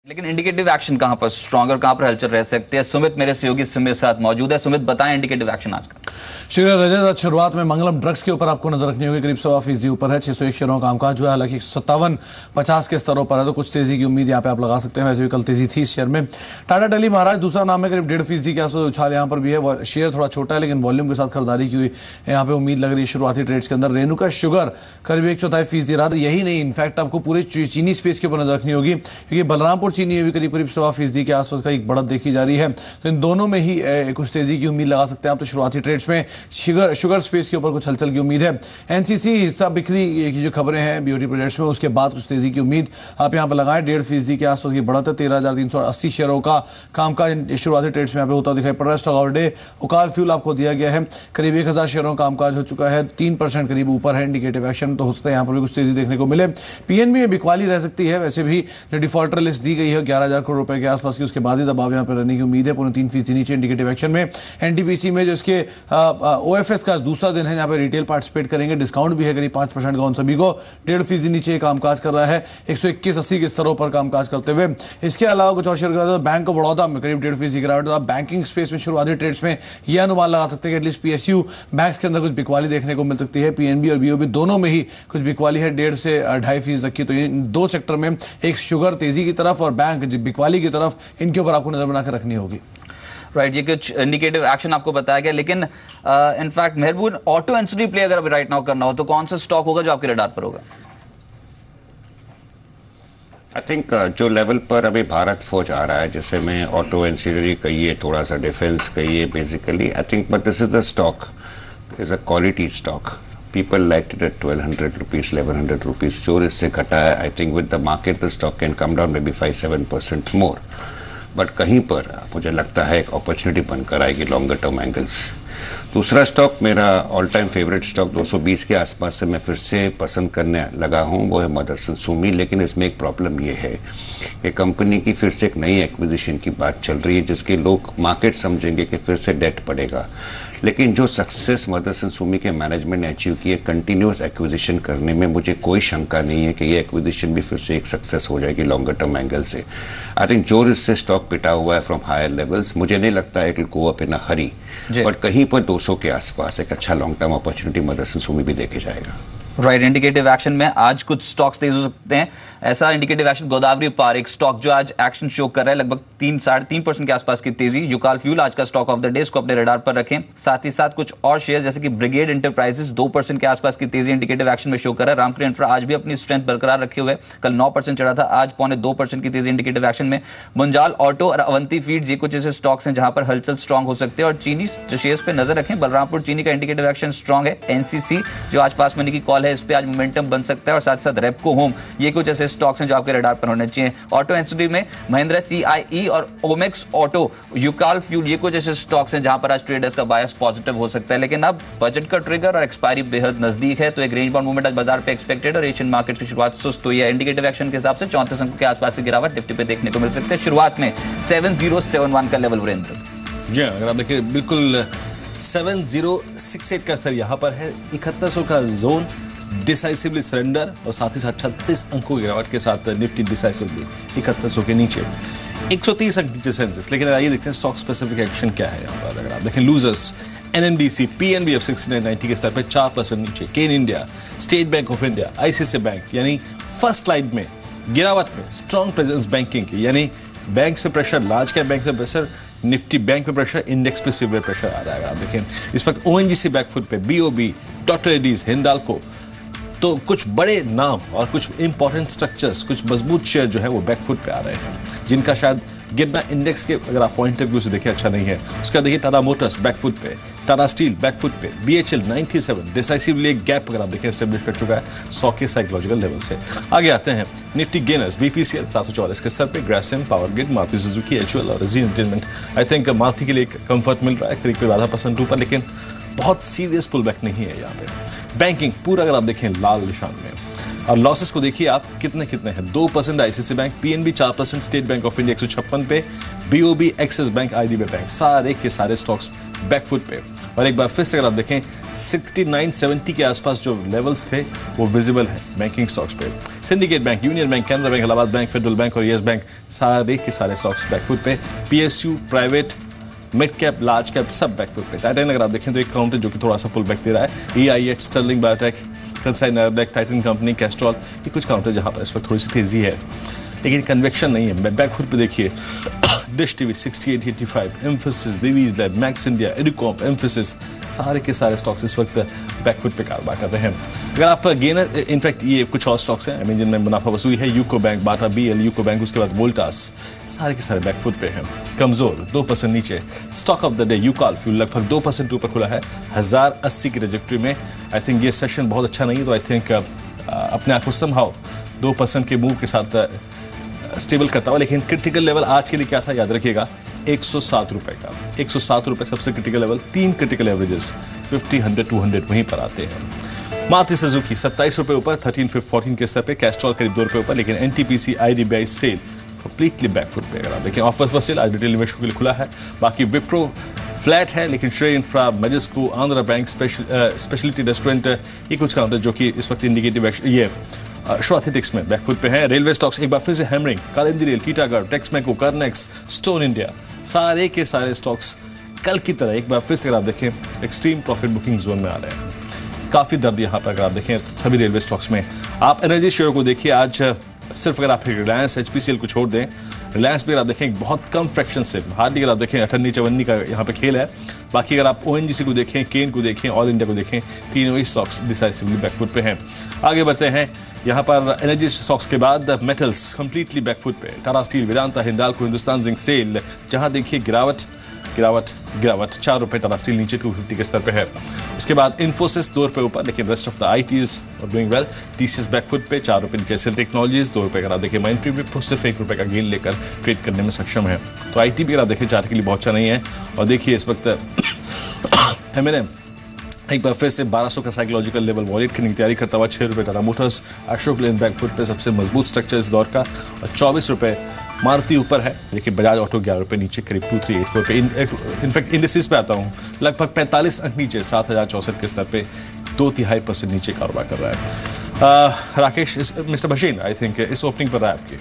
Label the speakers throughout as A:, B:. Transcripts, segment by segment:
A: लेकिन indicative action कहां पर स्ट्रॉन्ग और कहां पर हलचल रह सकते हैं? सुमित मेरे सहयोगी मेरे साथ मौजूद है। सुमित, बताएं इंडिकेटिव एक्शन आज का।
B: शुक्रिया रजत। शुरुआत में मंगलम ड्रग्स के ऊपर आपको नजर रखनी होगी, करीब 1.25% ऊपर है। 601 शेयरों का कामकाज जो है हालांकि 57-50 के स्तरों पर है, तो कुछ तेजी की उम्मीद यहाँ पे आप लगा सकते हैं। वैसे भी कल तेजी थी शेयर में। टाटा टेली महाराज दूसरा नाम है, करीब 1.5% के आसपास उछाल यहाँ पर भी है। शेयर थोड़ा छोटा है लेकिन वॉल्यूम के साथ खरीदारी की हुई यहाँ पे उम्मीद लग रही है शुरुआती ट्रेड्स के अंदर। रेणुका शुगर करीब 1/4% रहा। यही नहीं, इनफैक्ट आपको पूरे चीनी स्पेस के ऊपर नजर रखनी होगी, क्योंकि बलरामपुर चीनी भी करीब 1.25% के आसपास का एक बढ़त देखी जा रही है। तो इन दोनों में ही कुछ तेजी की उम्मीद लगा सकते हैं आप। तो शुरुआती ट्रेड्स में शुगर स्पेस के ऊपर कुछ हलचल की उम्मीद है। एनसीसी हिस्सा बिक्री की जो खबरें हैं बीओटी प्रोजेक्ट्स में, उसके बाद कुछ तेजी की उम्मीद आप यहां पर लगाएं। 1.5% के आसपास की बढ़त है। 13,380 शेयरों का कामकाज शुरुआती ट्रेड्स में यहां पे होता दिखाई पड़ रहा है। स्टॉक आउट डे ओकाल फ्यूल आपको दिया गया है, करीब 1,000 शेयरों का कामकाज हो चुका है, 3% करीब ऊपर है। इंडिकेटिव एक्शन तो हो सकता है यहां पर भी कुछ तेजी देखने को मिले। पीएनबी में बिकवाली रह सकती है। वैसे भी जो डिफॉल्टर लिस्ट दी गई है 11,000 करोड़ रुपए के आसपास की, उसके बाद ही दबाव यहां पर रहने की उम्मीद है। 3% नीचे इंडिकेटिव एक्शन में। एनटीपीसी में जो इसके ओएफएस का दूसरा दिन है, यहाँ पे रिटेल पार्टिसिपेट करेंगे, डिस्काउंट भी है करीब 5% का उन सभी को। 1.5% नीचे कामकाज कर रहा है, 121.80 के स्तरों पर कामकाज करते हुए। इसके अलावा कुछ और शेयर तो बैंक ऑफ बड़ौदा में करीब 1.5% गिरावट। बैंकिंग स्पेस में शुरुआती ट्रेड्स में यह अनुमान लगा सकते हैं कि एटलीस्ट पीएसयू बैंक्स के अंदर कुछ बिकवाली देखने को मिल सकती है। पीएनबी और बीओबी दोनों में ही कुछ बिकवाली है, 1.5 से 2.5% रखी। तो इन दो सेक्टर में एक शुगर तेजी की तरफ और बैंक बिकवाली की तरफ, इनके ऊपर आपको नजर बनाकर रखनी होगी।
A: राइट, ये कुछ इंडिकेटिव एक्शन आपको बताया गया। लेकिन इनफैक्ट मेहरबून ऑटो एंसिलरी प्ले अगर अभी राइट नाउ करना हो तो कौन सा स्टॉक होगा जो आपके रडार पर होगा?
C: आई थिंक जो लेवल पर अभी भारत फोर्ज आ रहा है, जैसे मैं ऑटो एंसिलरी कहिए, थोड़ा सा डिफेंस कहिए, basically I think, but this is the stock, is a quality stock. People liked it at 1,200 rupees, 1,100 rupees. जो इससे घटा है, I think with the market the stock can come down maybe 5-7% more. But कहीं पर मुझे लगता है एक अपॉर्चुनिटी बनकर आएगी लॉन्गर टर्म एंगल्स। दूसरा स्टॉक मेरा ऑल टाइम फेवरेट स्टॉक 220 के आसपास से मैं फिर से पसंद करने लगा हूँ, वो है मदरसन सुमी। लेकिन इसमें एक प्रॉब्लम ये है कि कंपनी की फिर से एक नई एक्विजिशन की बात चल रही है, जिसके लोग मार्केट समझेंगे कि फिर से डेट पड़ेगा। लेकिन जो सक्सेस मदरसन सुमी के मैनेजमेंट ने अचीव की है कंटिन्यूस एक्विजिशन करने में, मुझे कोई शंका नहीं है कि ये एक्विजिशन भी फिर से एक सक्सेस हो जाएगी लॉन्गर टर्म एंगल से। आई थिंक जो इससे स्टॉक पिटा हुआ है फ्रॉम हायर लेवल्स, मुझे नहीं लगता है कि go up in a Hari, but कहीं पर 200 के आसपास एक अच्छा long term opportunity Motherson Sumi भी देके जाएगा।
A: राइट, इंडिकेटिव एक्शन में आज कुछ स्टॉक्स तेज हो सकते हैं। ऐसा इंडिकेटिव एक्शन गोदावरी पार एक स्टॉक जो आज एक्शन शो कर रहा है, लगभग 3-3.5% के आसपास की तेजी। युकाल फ्यूल आज का स्टॉक ऑफ द डे, इसको अपने रडार पर रखें। साथ ही साथ कुछ और शेयर जैसे कि ब्रिगेड इंटरप्राइजेस 2% के आसपास की तेजी इंडिकेटिव एक्शन में शो कर रहा है। रामकृष्ण इंफ्रा आज भी अपनी स्ट्रेंथ बरकरार रखे हुए, कल 9% चढ़ा था, आज 0.2% की तेजी इंडिकेटिव एक्शन में। मुंजाल ऑटो और अवंती फीड्स ये कुछ ऐसे स्टॉक्स हैं जहां पर हलचल स्ट्रॉन्ग हो सकते हैं। और चीनी शेयर्स पे नजर रखें, बलरामपुर चीनी का इंडिकेटिव एक्शन स्ट्रॉन्ग है। एनसीसी जो आज फास्ट मनी की कॉल है, इस पर आज मोमेंटम बन सकता है। और साथ साथ रेपको होम, ये कुछ ऐसे स्टॉक्स हैं जो आपके रडार पर होने चाहिए। ऑटो एंसिलरी में महिंद्रा सीआईई और ओमेक्स ऑटो, युकाल फ्यूल, ये कुछ ऐसे स्टॉक्स हैं जहां पर आज ट्रेडर्स का बायस पॉजिटिव हो सकता है। लेकिन अब बजट का ट्रिगर और एक्सपायरी बेहद नजदीक है, तो एक रेंज बाउंड मूवमेंट आज बाजार पे एक्सपेक्टेड। और एशियन मार्केट की शुरुआत सुस्त हुई है। इंडिकेटिव एक्शन के हिसाब से 34 अंकों के आसपास की गिरावट निफ्टी पे देखने को मिल सकती है। शुरुआत में 7071 का लेवल वीरेंद्र
D: जी, अगर आप देखिए बिल्कुल 7068 का स्तर यहाँ पर है। 7100 का जोन डिसाइसिवली सरेंडर, और साथ ही साथ 36 अंकों की गिरावट के साथ निफ्टी डिसाइसिवली 7100 के नीचे, 130 अंक नीचे सेंसेक्स। लेकिन आइए देखते हैं स्टॉक स्पेसिफिक एक्शन क्या है यहाँ पर। अगर आप देखें लूजर्स, एनएनडीसी, पीएनबी अब 6990 के स्तर पर 4% नीचे। Cairn India, State Bank of India, ICICI Bank, यानी फर्स्ट स्लाइड में गिरावट में स्ट्रॉन्ग प्रेजेंस बैंकिंग की, यानी बैंक्स पे प्रेशर, लार्ज कैप बैंक पे प्रेशर, निफ्टी बैंक पे प्रेशर, इंडेक्स पे सिवियर प्रेशर आ रहा है। आप देखें इस वक्त ओएनजीसी बैकफुट पे, बीओबी, डॉक्टर रेड्डीज, हिंडाल्को, तो कुछ बड़े नाम और कुछ इंपॉर्टेंट स्ट्रक्चर्स, कुछ मजबूत शेयर जो है वो बैकफुट पे आ रहे हैं, जिनका शायद गिरना इंडेक्स के अगर आप पॉइंट ऑफ व्यू से देखें अच्छा नहीं है। उसका देखिए टाटा मोटर्स बैकफुट पे, टाटा स्टील बैकफुट पे, बीएचएल 97 डिसाइसिवली एक गैप अगर आप देखें एस्टेब्लिश कर चुका है 100 के साइकोलॉजिकल लेवल से। आगे आते हैं निफ्टी गेनर्स, बीपीसीएल 744 के स्तर पे, Grasim, power grid, Maruti Suzuki, HUL और जी एंटरटेनमेंट। आई थिंक मारुति के लिए कंफर्ट मिल रहा है करीब 0.5% ऊपर, लेकिन बहुत सीरियस पुल बैक नहीं है यहाँ पे। बैंकिंग पूरा अगर आप देखें लाल निशान में, और लॉसेस को देखिए आप कितने हैं। 2% ICICI bank, PNB 4%, state Bank of India 156 पे, BOB, axis bank, IDBI bank, सारे के सारे स्टॉक्स बैकफुट पे। और एक बार फिर से अगर आप देखें 69-70 के आसपास जो लेवल्स थे वो विजिबल है बैंकिंग स्टॉक्स पे। Syndicate bank, union bank, Canara bank, Allahabad bank, federal bank और येस बैंक, सारे के सारे स्टॉक्स बैकफुट पे। PSU, private, mid cap, large cap सब बैकफुट पे। टाइटन अगर आप देखें तो एक काउंटर जो कि थोड़ा सा पुल बैक दे रहा है। EIH, स्टर्लिंग बायोटेक, कंसाइन एयरब्लैक, टाइटन कंपनी, कैस्ट्रॉल, ये कुछ काउंटर जहां पर इस वक्त थोड़ी सी तेजी है, लेकिन कन्वेक्शन नहीं है। बैकफुट पे देखिए Dish TV 6885, Mphasis, Divi's lab, Max India, Educomp, Mphasis, सारे के सारे स्टॉक्स इस वक्त बैकफुट पे कारोबार कर रहे हैं। अगर आप गेनर, इनफैक्ट ये कुछ और स्टॉक्स हैं आई जिनमें मुनाफा वसूली है। यूको बैंक, बाटा, BL, यूको बैंक, उसके बाद वोल्टास, सारे के सारे बैकफुट पे हैं। कमजोर 2% नीचे। Stock of the day Ucal fuel लगभग 2% ऊपर खुला है 1080 की ट्रैजेक्टरी में। आई थिंक ये सेशन बहुत अच्छा नहीं है, तो आई थिंक अपने आप को समहाउ 2% के मूव के साथ स्टेबल करता हुआ। लेकिन क्रिटिकल लेवल आज के लिए क्या था याद रखिएगा, 107 रुपए का। 107 रुपए सबसे क्रिटिकल लेवल। 3 क्रिटिकल एवरेजेस 50, 100, 200 वहीं पर आते हैं। मारुति सुजुकी 27 रुपए ऊपर, 13-14 के स्तर पे। कैस्ट्रॉल करीब 2 रुपए ऊपर, लेकिन NTPC, IDBI SAIL completely back foot पे। अगर आप देखें ऑफर फॉर सेल आज रिटेल निवेशकों के लिए खुला है। बाकी विप्रो फ्लैट है, लेकिन Srei infra, Majesco, Andhra bank, speciality restaurant, ये कुछ काउंटर जो कि इस वक्त इंडिकेटिव ये श्रोथेटिक्स में बैकफुट पे हैं। रेलवे स्टॉक्स एक बार फिर से hammering, Kalindee rail, Titagarh, Texmaco, Kernex, Stone India, सारे के सारे स्टॉक्स कल की तरह एक बार फिर से अगर आप देखें एक्सट्रीम प्रॉफिट बुकिंग जोन में आ रहे हैं। काफ़ी दर्द यहाँ पर अगर आप देखें सभी रेलवे स्टॉक्स में। आप एनर्जी शेयर को देखिए आज सिर्फ अगर आप रिलायंस, HPCL को छोड़ दें, रिलायंस पे अगर आप देखें बहुत कम फ्रैक्शन से, हार्डली अगर आप देखें 58-54 का यहाँ पे खेल है। बाकी अगर आप ONGC को देखें, केन को देखें, ऑल इंडिया को देखें, तीनों ही स्टॉक्स डिसाइसिवली बैकफुट पे हैं। आगे बढ़ते हैं यहाँ पर एनर्जी स्टॉक्स के बाद मेटल्स कंप्लीटली बैकफुट पे। Tata Steel, Vedanta, Hindalco, Hindustan Zinc, SAIL, जहाँ देखिए गिरावट 4 रुपए। टाटा स्टील नीचे 250 के स्तर पे है। उसके बाद इन्फोसिस 2 रुपए ऊपर, लेकिन rest of the ITs doing well. TCS back foot पे 4 रुपए नीचे। सेल टेक्नोलॉजीज 2 रुपए। अगर आप देखिए माइंट्री भी सिर्फ 1 रुपए का गेन लेकर ट्रेड करने में सक्षम है। तो IT भी अगर आप देखिए 4 के लिए बहुत अच्छा नहीं है। और देखिए इस वक्त M&M एक बार फिर से 1200 का साइकोलॉजिकल लेवल वॉलेट करने की तैयारी करता हुआ 6 रुपए। टाटा मोटर्स, अशोक लेन बैकफुट पे सबसे मजबूत स्ट्रक्चर इस दौर का, और 24 रुपए। मारुति ऊपर है, देखिए बजाज ऑटो 11 रुपए नीचे, करीब 2384 पे। इनफैक्ट इंडिसेस पे आता हूँ, लगभग 45 अंक नीचे, 7064 के स्तर पे 2.5% नीचे कारोबार कर रहा है। Rakesh, mister Bhasin, I think इस ओपनिंग पर रहा है आपकी।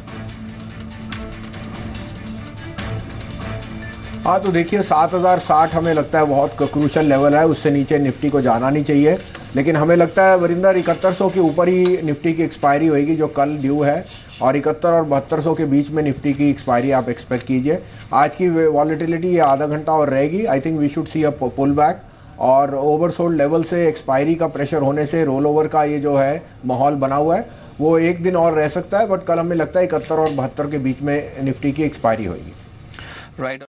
E: हाँ, तो देखिए 7060 हमें लगता है बहुत क्रूशल लेवल है, उससे नीचे निफ्टी को जाना नहीं चाहिए। लेकिन हमें लगता है वरिंदर 7100 के ऊपर ही निफ्टी की एक्सपायरी होगी जो कल ड्यू है, और 71 और 7200 के बीच में निफ्टी की एक्सपायरी आप एक्सपेक्ट कीजिए। आज की वॉलेटिलिटी ये आधा घंटा और रहेगी। I think we should see a pull back, और ओवरसोल्ड लेवल से एक्सपायरी का प्रेशर होने से रोल ओवर का ये जो है माहौल बना हुआ है वो एक दिन और रह सकता है। बट कल हमें लगता है 71 और 72 के बीच में निफ्टी की एक्सपायरी होगी।
A: राइट।